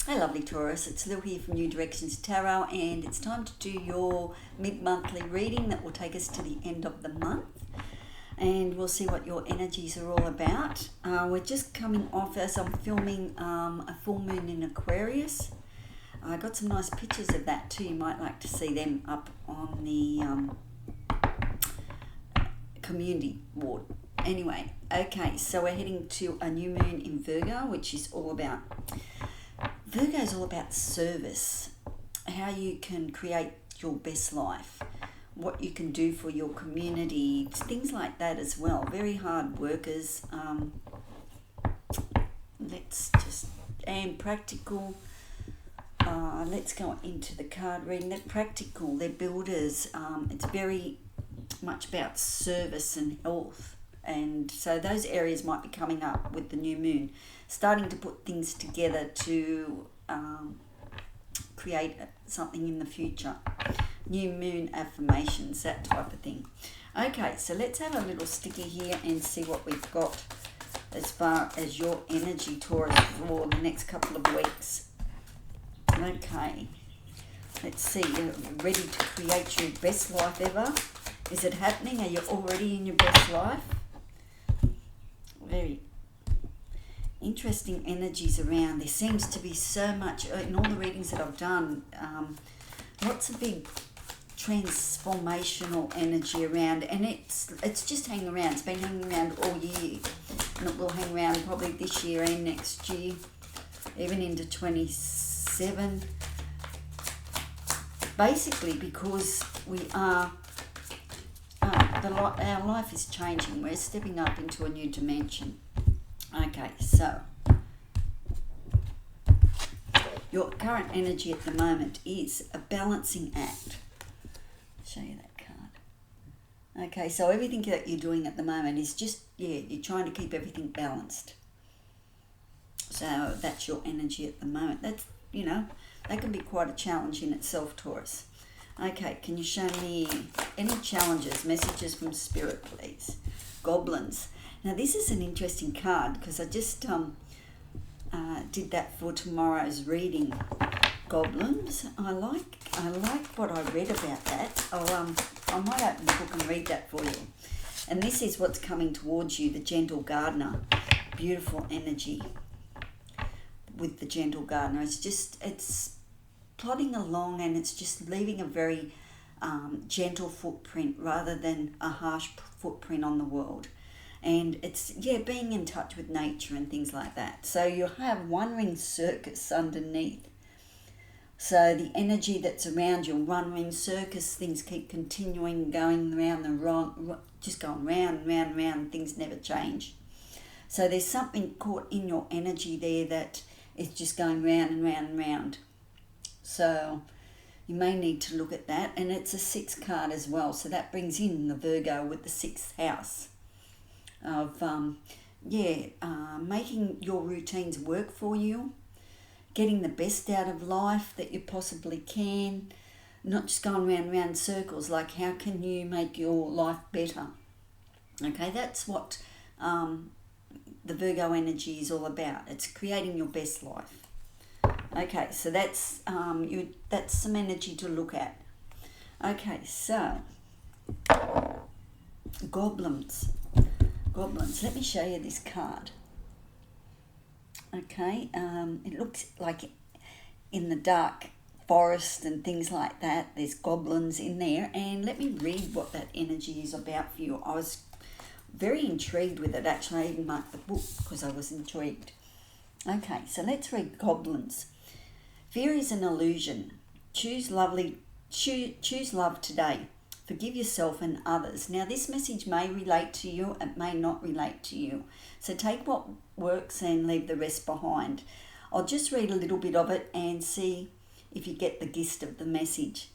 Hey lovely Taurus, it's Lil here from New Directions Tarot, and it's time to do your mid-monthly reading that will take us to the end of the month, and we'll see what your energies are all about. We're just coming off, as I'm filming, a full moon in Aquarius. I got some nice pictures of that too. You might like to see them up on the community board. Anyway, okay, so we're heading to a new moon in Virgo, which is all about Virgo is all about service, how you can create your best life, what you can do for your community, things like that as well. Very hard workers, and practical. Let's go into the card reading. They're practical, they're builders. It's very much about service and health. And so those areas might be coming up with the new moon, starting to put things together to create something in the future. New moon affirmations, that type of thing. Okay, so let's have a little sticky here and see what we've got as far as your energy, Taurus, for the next couple of weeks. Okay, let's see. Are you ready to create your best life ever? Is it happening? Are you already in your best life? Very interesting energies around. There seems to be so much in all the readings that I've done, lots of big transformational energy around, and it's just hanging around. It's been hanging around all year, and it will hang around probably this year and next year, even into 27, basically because we are our life is changing. We're stepping up into a new dimension. Okay, so your current energy at the moment is a balancing act. I'll show you that card. Okay, so everything that you're doing at the moment is just, you're trying to keep everything balanced. So that's your energy at the moment. That's, that can be quite a challenge in itself, Taurus. Okay, can you show me any challenges, messages from Spirit, please? Goblins. Now, this is an interesting card because I just did that for tomorrow's reading. Goblins. I like what I read about that. I might open the book and read that for you. And this is what's coming towards you, the gentle gardener. Beautiful energy with the gentle gardener. It's plodding along, and it's just leaving a very gentle footprint rather than a harsh footprint on the world. And it's, being in touch with nature and things like that. So you have one-ring circus underneath. So the energy that's around your one-ring circus, things keep continuing, going around just going round and round and round, things never change. So there's something caught in your energy there that is just going round and round and round. So you may need to look at that. And it's a 6 card as well. So that brings in the Virgo with the 6th house of, making your routines work for you, getting the best out of life that you possibly can, not just going round and round circles, like how can you make your life better? Okay, that's what the Virgo energy is all about. It's creating your best life. Okay, so that's some energy to look at. Okay, so goblins. Let me show you this card. Okay, it looks like in the dark forest and things like that, there's goblins in there. And let me read what that energy is about for you. I was very intrigued with it, actually. I even marked the book because I was intrigued. Okay, so let's read goblins. Fear is an illusion. Choose love today. Forgive yourself and others. Now, this message may relate to you, it may not relate to you. So take what works and leave the rest behind. I'll just read a little bit of it and see if you get the gist of the message.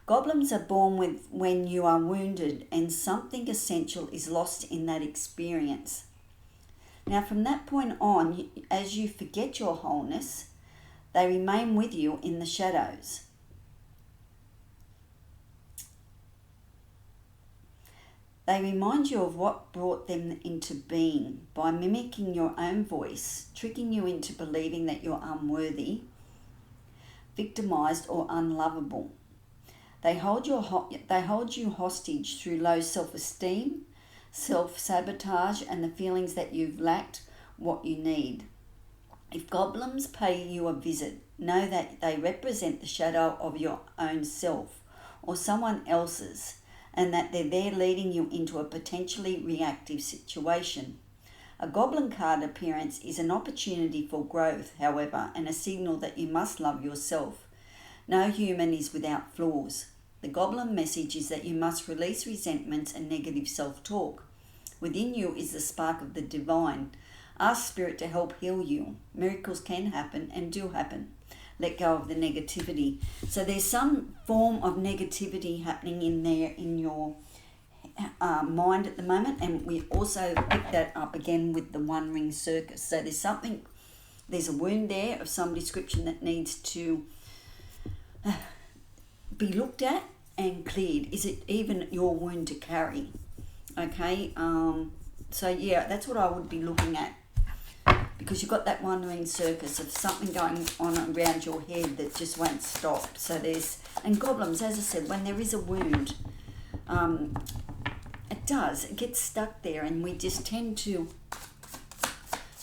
Goblins are born when you are wounded, and something essential is lost in that experience. Now, from that point on, as you forget your wholeness, they remain with you in the shadows. They remind you of what brought them into being by mimicking your own voice, tricking you into believing that you're unworthy, victimized or unlovable. They hold you hostage through low self-esteem, self-sabotage, and the feelings that you've lacked what you need. If goblins pay you a visit, know that they represent the shadow of your own self or someone else's, and that they're there leading you into a potentially reactive situation. A goblin card appearance is an opportunity for growth, however, and a signal that you must love yourself. No human is without flaws. The goblin message is that you must release resentments and negative self-talk. Within you is the spark of the divine. Ask Spirit to help heal you. Miracles can happen and do happen. Let go of the negativity. So there's some form of negativity happening in there in your mind at the moment, and we also pick that up again with the One Ring Circus. So there's a wound there of some description that needs to be looked at and cleared. Is it even your wound to carry? Okay, so yeah, that's what I would be looking at, because you've got that One Ring Circus of something going on around your head that just won't stop. So and goblins, as I said, when there is a wound, it gets stuck there, and we just tend to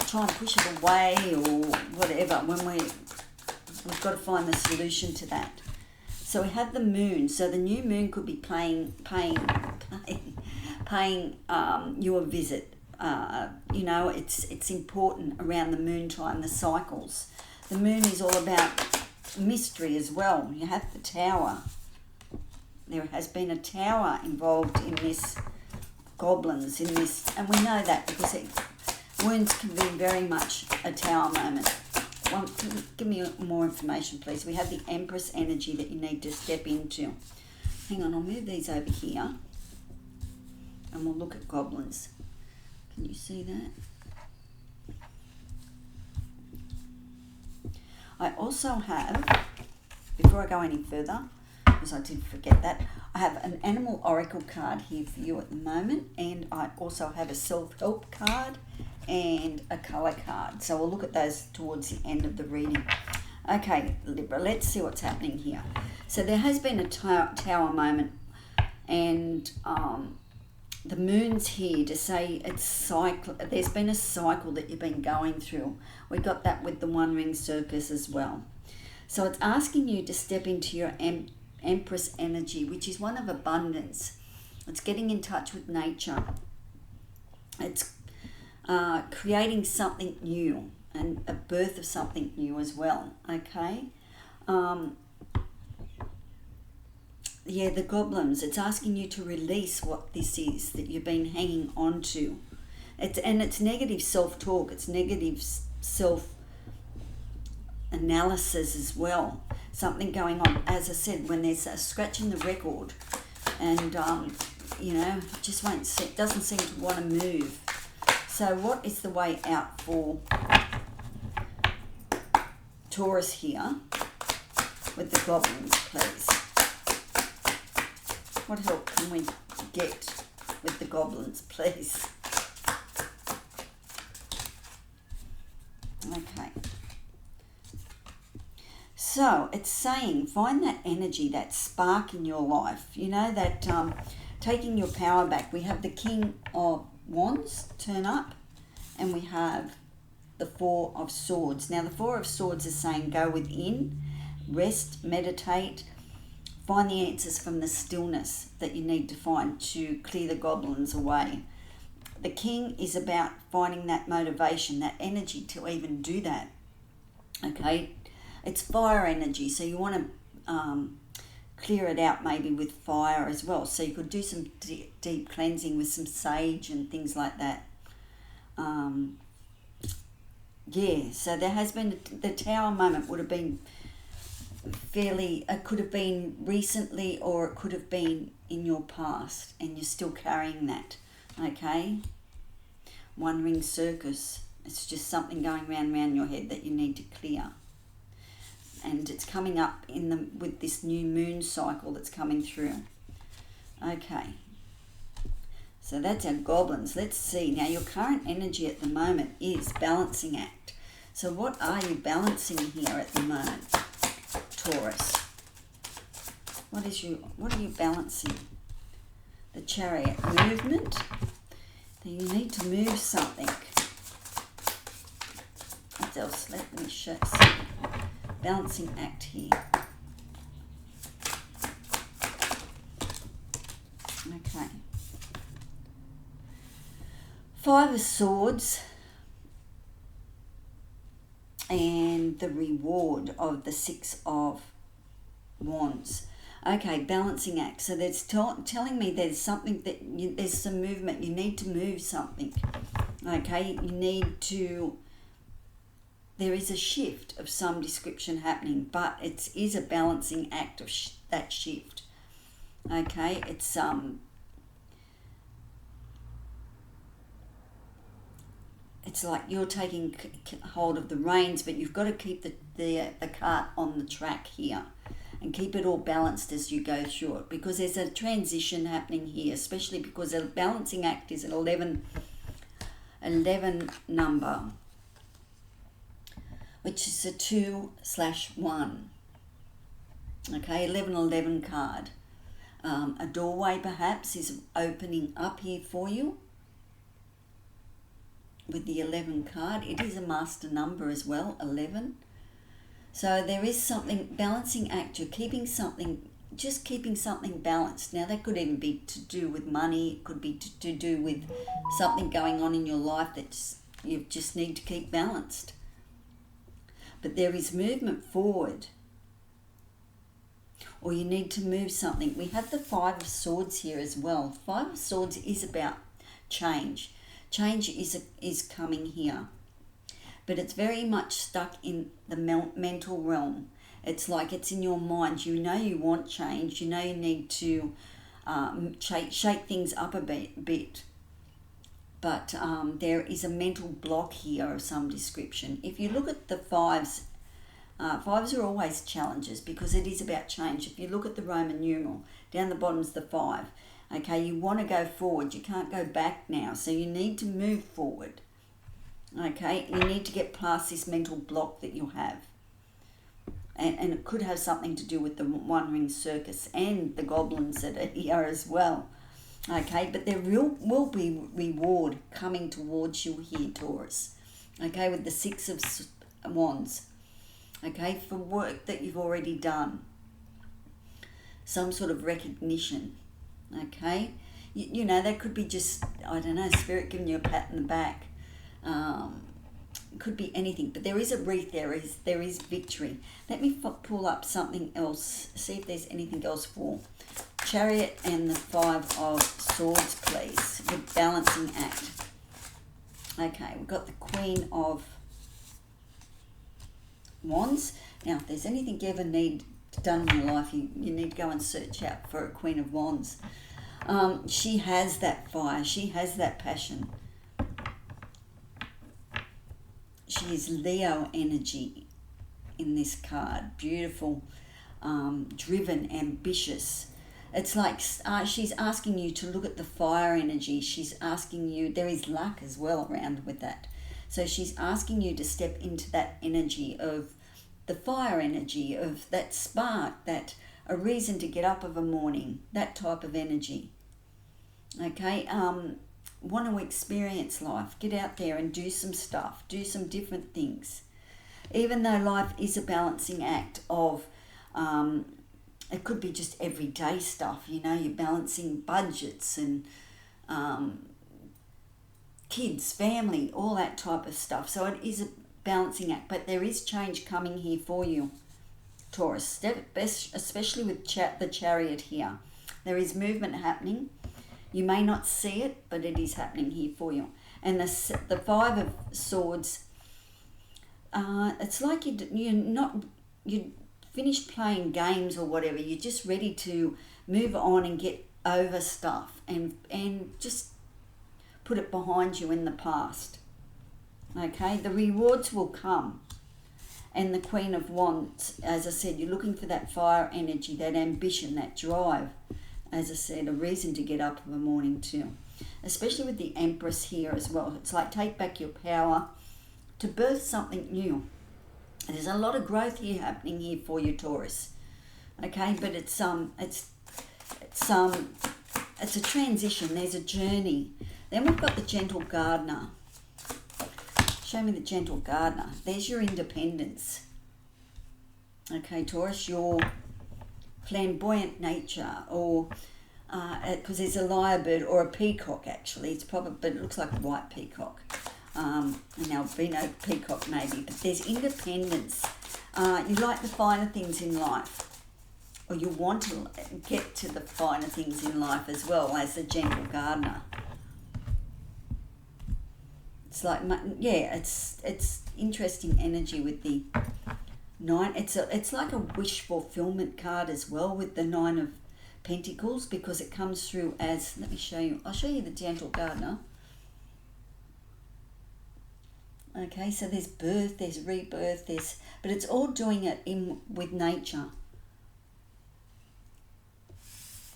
try and push it away or whatever when we've got to find the solution to that. So we have the moon. So the new moon could be paying you a visit. It's important around the moon time, the cycles. The moon is all about mystery as well. You have the tower. There has been a tower involved in this goblins, and we know that because wounds can be very much a tower moment. Give me more information, please. We have the Empress energy that you need to step into. Hang on, I'll move these over here, and we'll look at goblins. Can you see that? I also have, before I go any further, because I did forget that, I have an animal oracle card here for you at the moment, and I also have a self-help card and a colour card. So we'll look at those towards the end of the reading. Okay, Libra, let's see what's happening here. So there has been a tower moment, and the moon's here to say it's cycle. There's been a cycle that you've been going through. We got that with the One Ring Circus as well. So it's asking you to step into your Empress energy, which is one of abundance. It's getting in touch with nature. It's creating something new and a birth of something new as well. Okay. The goblins, it's asking you to release what this is that you've been hanging on to. It's negative self-talk, it's negative self-analysis as well. Something going on, as I said, when there's a scratch in the record, and just doesn't seem to want to move. So what is the way out for Taurus here with the goblins, please? What help can we get with the goblins, please? Okay. So it's saying, find that energy, that spark in your life, that taking your power back. We have the King of Wands turn up, and we have the Four of Swords. Now the Four of Swords is saying go within, rest, meditate, find the answers from the stillness that you need to find to clear the goblins away. The King is about finding that motivation, that energy to even do that. Okay, it's fire energy, so you want to clear it out maybe with fire as well. So you could do some deep cleansing with some sage and things like that. So there has been the tower moment would have been it could have been recently, or it could have been in your past, and you're still carrying that. Okay, One Ring Circus, it's just something going round your head that you need to clear, and it's coming up with this new moon cycle that's coming through. Okay, so that's our goblins. Let's see now, your current energy at the moment is balancing act. So what are you balancing here at the moment, Taurus? What are you balancing? The Chariot, movement. Then you need to move something. What else? Let me show some balancing act here. Okay. Five of Swords and the reward of the Six of Wands. Okay, balancing act. So that's telling me there's something there's some movement. You need to move something. Okay, you need to. There is a shift of some description happening, but it is a balancing act of that shift. Okay, it's it's like you're taking hold of the reins, but you've got to keep the cart on the track here and keep it all balanced as you go through it, because there's a transition happening here, especially because a balancing act is an 11 number, which is a 2/1. Okay, 11 card. A doorway perhaps is opening up here for you with the 11 card. It is a master number as well, 11. So there is something, balancing act, you're keeping something, just keeping something balanced. Now that could even be to do with money, it could be to do with something going on in your life that you just need to keep balanced. But there is movement forward, or you need to move something. We have the Five of Swords here as well. Five of Swords is about change. Change is coming here, but it's very much stuck in the mental realm. It's like it's in your mind. You know you want change. You know you need to shake things up a bit. But there is a mental block here of some description. If you look at the fives, fives are always challenges because it is about change. If you look at the Roman numeral, down the bottom is the 5. Okay, you want to go forward. You can't go back now. So you need to move forward. Okay, you need to get past this mental block that you have. And it could have something to do with the One-Ring Circus and the goblins that are here as well. Okay, but there will be reward coming towards you here, Taurus. Okay, with the Six of Wands. Okay, for work that you've already done. Some sort of recognition. Okay, you know, that could be just, I don't know, Spirit giving you a pat in the back. It could be anything, but there is a wreath, there is victory. Let me pull up something else, see if there's anything else for Chariot and the Five of Swords, please, with balancing act. Okay, we've got the Queen of Wands. Now, if there's anything you ever need done in your life, you need to go and search out for a Queen of Wands. She has that fire, she has that passion. She is Leo energy in this card. Beautiful, driven, ambitious. It's like she's asking you to look at the fire energy. She's asking you, there is luck as well around with that. So she's asking you to step into that energy of the fire energy, of that spark, that a reason to get up of a morning, that type of energy. Okay, want to experience life, get out there and do some stuff, do some different things. Even though life is a balancing act of, it could be just everyday stuff, you know, you're balancing budgets and kids, family, all that type of stuff. So it is a balancing act, but there is change coming here for you, Taurus, especially with the Chariot here. There is movement happening. You may not see it, but it is happening here for you. And the Five of Swords, it's like you finished playing games or whatever. You're just ready to move on and get over stuff and just put it behind you in the past. Okay, the rewards will come. And the Queen of Wands, as I said, you're looking for that fire energy, that ambition, that drive. As I said, a reason to get up in the morning too. Especially with the Empress here as well. It's like take back your power to birth something new. There's a lot of growth here happening here for you, Taurus. Okay, but it's a transition. There's a journey. Then we've got the gentle gardener. Show me the gentle gardener. There's your independence. Okay, Taurus, your flamboyant nature, or because there's a lyrebird or a peacock actually. It's probably, but it looks like a white peacock. An albino peacock maybe. But there's independence. You like the finer things in life, or you want to get to the finer things in life as well as the gentle gardener. It's like, yeah, it's interesting energy with the 9. It's like a wish fulfillment card as well with the 9 of Pentacles, because it comes through as, let me show you. I'll show you the gentle gardener. Okay, so there's birth, there's rebirth, but it's all doing it with nature.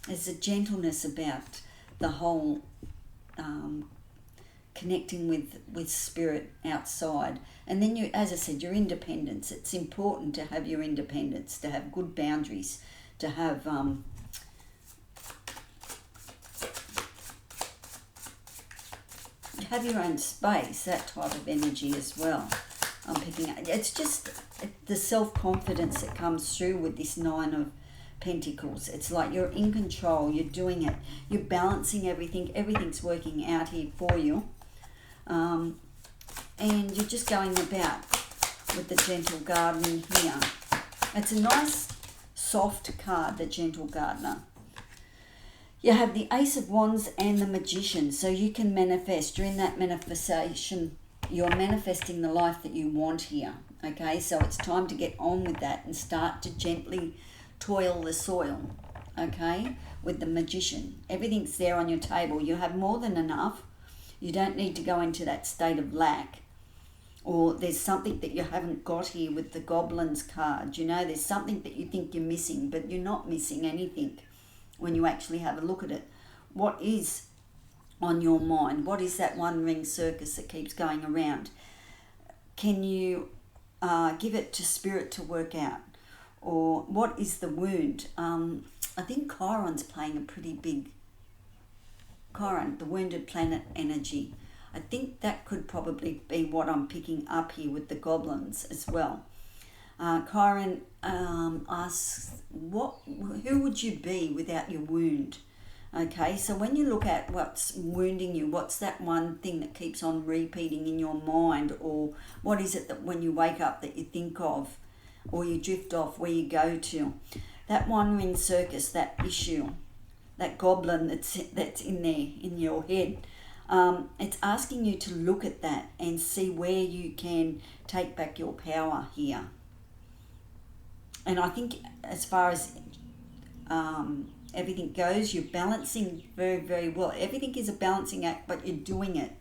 There's a gentleness about the whole connecting with spirit outside. And then you, as I said, your independence. It's important to have your independence, to have good boundaries, to have your own space, that type of energy as well. I'm picking up. It's just the self-confidence that comes through with this 9 of Pentacles. It's like you're in control, you're doing it, you're balancing everything, everything's working out here for you. And you're just going about with the gentle gardening here. It's a nice soft card, the gentle gardener. You have the Ace of Wands and the Magician, so you can manifest. During that manifestation, you're manifesting the life that you want here. Okay, so it's time to get on with that and start to gently toil the soil. Okay, with the Magician. Everything's there on your table. You have more than enough. You don't need to go into that state of lack. Or there's something that you haven't got here with the Goblins card. You know, there's something that you think you're missing, but you're not missing anything when you actually have a look at it. What is on your mind? What is that one ring circus that keeps going around? Can you give it to spirit to work out? Or what is the wound? I think Chiron's playing a pretty big... Chiron, the wounded planet energy. I think that could probably be what I'm picking up here with the goblins as well. Chiron asks, who would you be without your wound? Okay, so when you look at what's wounding you, what's that one thing that keeps on repeating in your mind, or what is it that when you wake up that you think of, or you drift off, where you go to? That one ring circus, that issue, that goblin that's in there, in your head, it's asking you to look at that and see where you can take back your power here. And I think as far as everything goes, you're balancing very, very well. Everything is a balancing act, but you're doing it.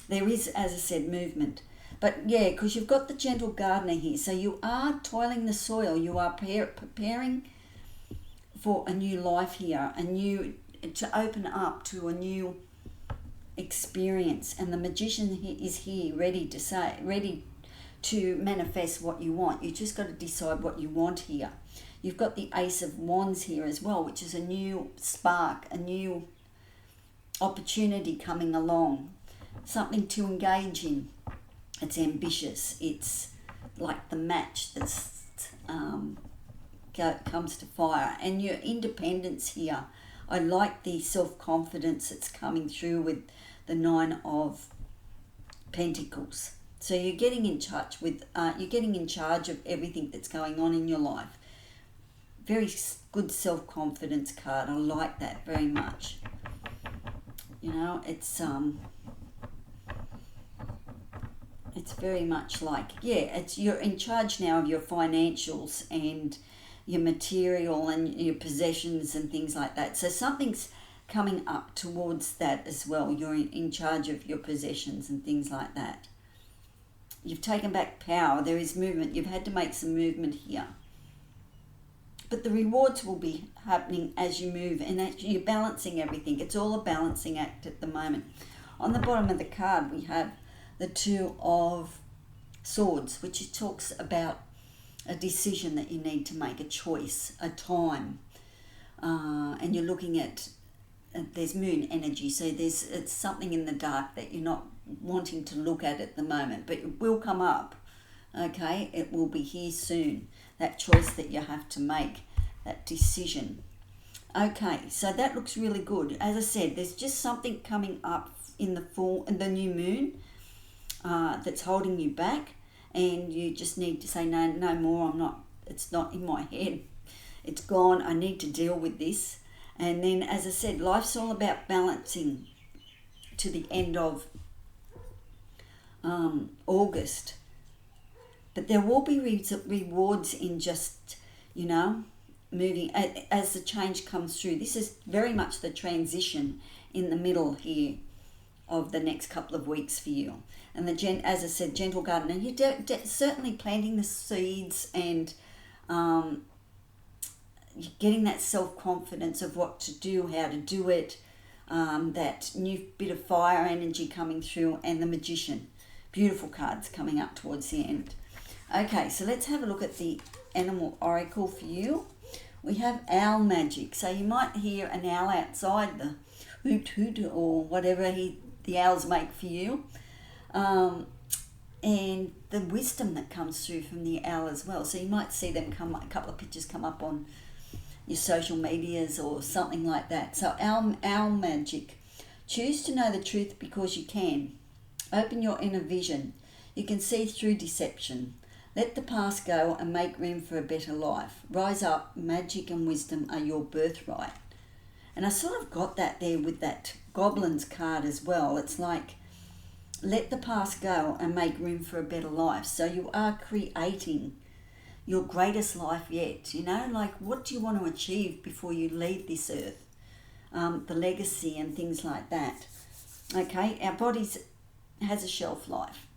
There is, as I said, movement. But yeah, because you've got the gentle gardener here. So you are toiling the soil. You are preparing for a new life here, to open up to a new experience. And the Magician is here, ready to manifest what you want. You just got to decide what you want here. You've got the Ace of Wands here as well, which is a new spark, a new opportunity coming along, something to engage in. It's ambitious. It's like the match that's comes to fire. And your independence here. I like the self-confidence that's coming through with the 9 of Pentacles. So you're getting in touch with, you're getting in charge of everything that's going on in your life. Very good self-confidence card. I like that very much. You know, it's very much like, yeah, you're in charge now of your financials and your material and your possessions and things like that. So something's coming up towards that as well. You're in charge of your possessions and things like that. You've taken back power. There is movement. You've had to make some movement here. But the rewards will be happening as you move, and you're balancing everything. It's all a balancing act at the moment. On the bottom of the card, we have the 2 of Swords, which it talks about a decision that you need to make, a choice, a time. And you're looking at, there's moon energy, so it's something in the dark that you're not wanting to look at the moment, but it will come up, okay? It will be here soon, that choice that you have to make, that decision. Okay, so that looks really good. As I said, there's just something coming up in the new moon that's holding you back, and you just need to say, no more, it's not in my head. It's gone, I need to deal with this. And then, as I said, life's all about balancing to the end of August. But there will be rewards in just, moving as the change comes through. This is very much the transition in the middle here of the next couple of weeks for you. And as I said, gentle gardener, you're certainly planting the seeds, and you're getting that self-confidence of what to do, how to do it, that new bit of fire energy coming through, and the Magician. Beautiful cards coming up towards the end. Okay, so let's have a look at the animal oracle for you. We have owl magic. So you might hear an owl outside, the hoot hoot or whatever the owls make for you. And the wisdom that comes through from the owl as well. So you might see them a couple of pictures come up on your social medias or something like that. So owl magic. Choose to know the truth because you can. Open your inner vision. You can see through deception. Let the past go and make room for a better life. Rise up. Magic and wisdom are your birthright. And I sort of got that there with that Goblins card as well. It's like, let the past go and make room for a better life. So you are creating your greatest life yet. Like, what do you want to achieve before you leave this earth? The legacy and things like that. Okay, our bodies has a shelf life.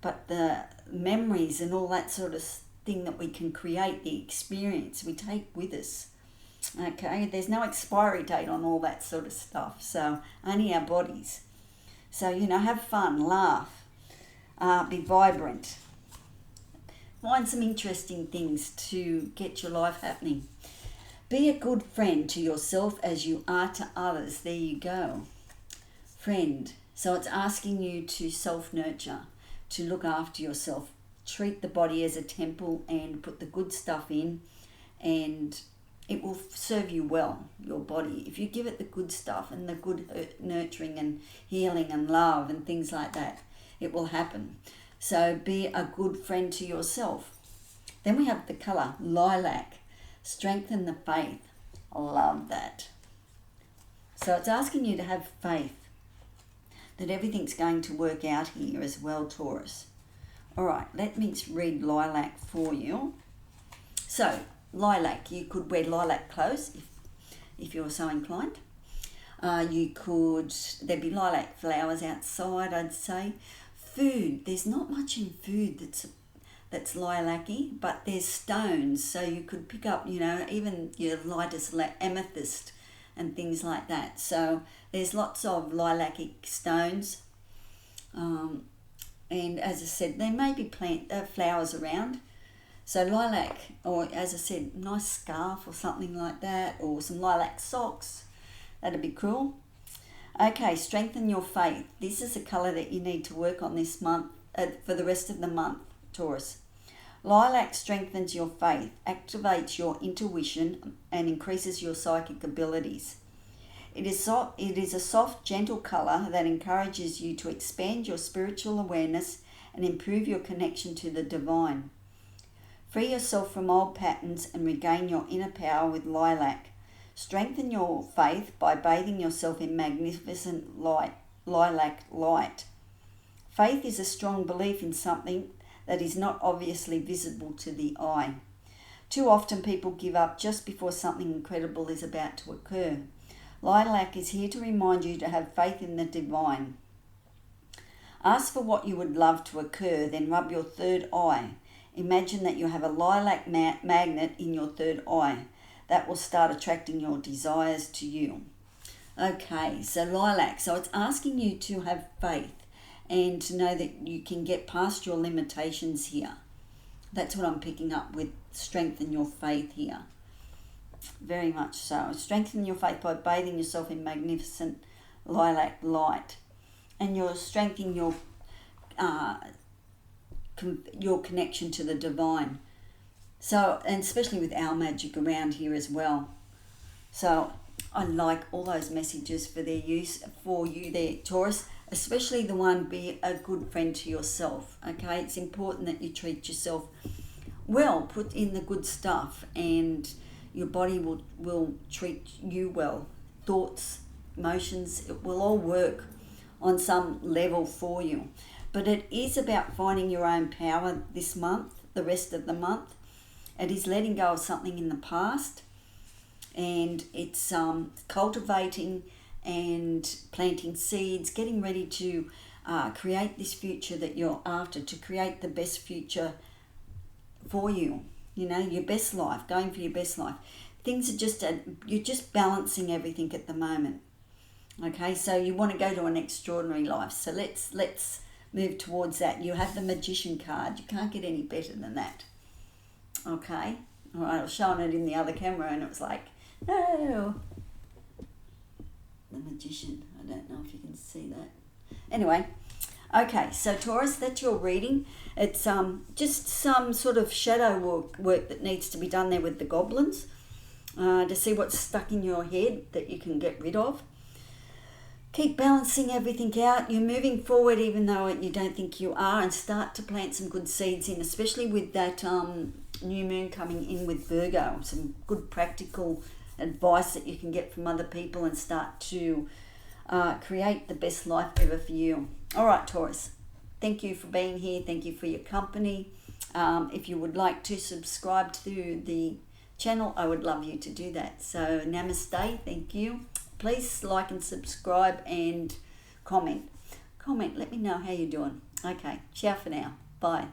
But the memories and all that sort of thing that we can create, the experience we take with us. Okay, there's no expiry date on all that sort of stuff. So only our bodies. So, have fun, laugh, be vibrant. Find some interesting things to get your life happening. Be a good friend to yourself as you are to others. There you go. Friend. So it's asking you to self-nurture, to look after yourself. Treat the body as a temple and put the good stuff in, and it will serve you well, your body. If you give it the good stuff and the good nurturing and healing and love and things like that, it will happen. So be a good friend to yourself. Then we have the colour lilac. Strengthen the faith. I love that. So it's asking you to have faith that everything's going to work out here as well, Taurus. All right, let me read lilac for you. So lilac, you could wear lilac clothes if you're so inclined. There'd be lilac flowers outside, I'd say. Food, there's not much in food that's lilac-y, but there's stones, so you could pick up, even your lightest amethyst and things like that. So there's lots of lilac-y stones. And as I said, there may be flowers around. So lilac, or as I said, nice scarf or something like that, or some lilac socks. That'd be cool. Okay, strengthen your faith. This is a colour that you need to work on this month, for the rest of the month, Taurus. Lilac strengthens your faith, activates your intuition, and increases your psychic abilities. It is a soft, gentle colour that encourages you to expand your spiritual awareness and improve your connection to the divine. Free yourself from old patterns and regain your inner power with lilac. Strengthen your faith by bathing yourself in magnificent lilac light. Faith is a strong belief in something that is not obviously visible to the eye. Too often people give up just before something incredible is about to occur. Lilac is here to remind you to have faith in the divine. Ask for what you would love to occur, then rub your third eye. Imagine that you have a lilac magnet in your third eye. That will start attracting your desires to you. Okay, so lilac. So it's asking you to have faith and to know that you can get past your limitations here. That's what I'm picking up with strengthen your faith here. Very much so. Strengthen your faith by bathing yourself in magnificent lilac light. And you're strengthening your connection to the divine. So, and especially with our magic around here as well. So I like all those messages for their use for you there, Taurus, especially the one, be a good friend to yourself. Okay, it's important that you treat yourself well, put in the good stuff, and your body will treat you well. Thoughts, emotions, it will all work on some level for you. But it is about finding your own power this month, the rest of the month. It is letting go of something in the past, and it's cultivating and planting seeds, getting ready to create this future that you're after, to create the best future for you. You know, your best life, going for your best life. Things are just, you're just balancing everything at the moment. Okay, so you want to go to an extraordinary life. So let's move towards that. You have the Magician card. You can't get any better than that. Okay, all right, I was showing it in the other camera and it was like, no. The Magician, I don't know if you can see that. Anyway, okay, so Taurus, that's your reading. It's just some sort of shadow work that needs to be done there with the goblins to see what's stuck in your head that you can get rid of. Keep balancing everything out. You're moving forward even though you don't think you are, and start to plant some good seeds in, especially with that new moon coming in with Virgo. Some good practical advice that you can get from other people and start to create the best life ever for you. All right, Taurus, thank you for being here. Thank you for your company. If you would like to subscribe to the channel, I would love you to do that. So namaste, thank you. Please like and subscribe and comment. Let me know how you're doing. Okay, ciao for now. Bye.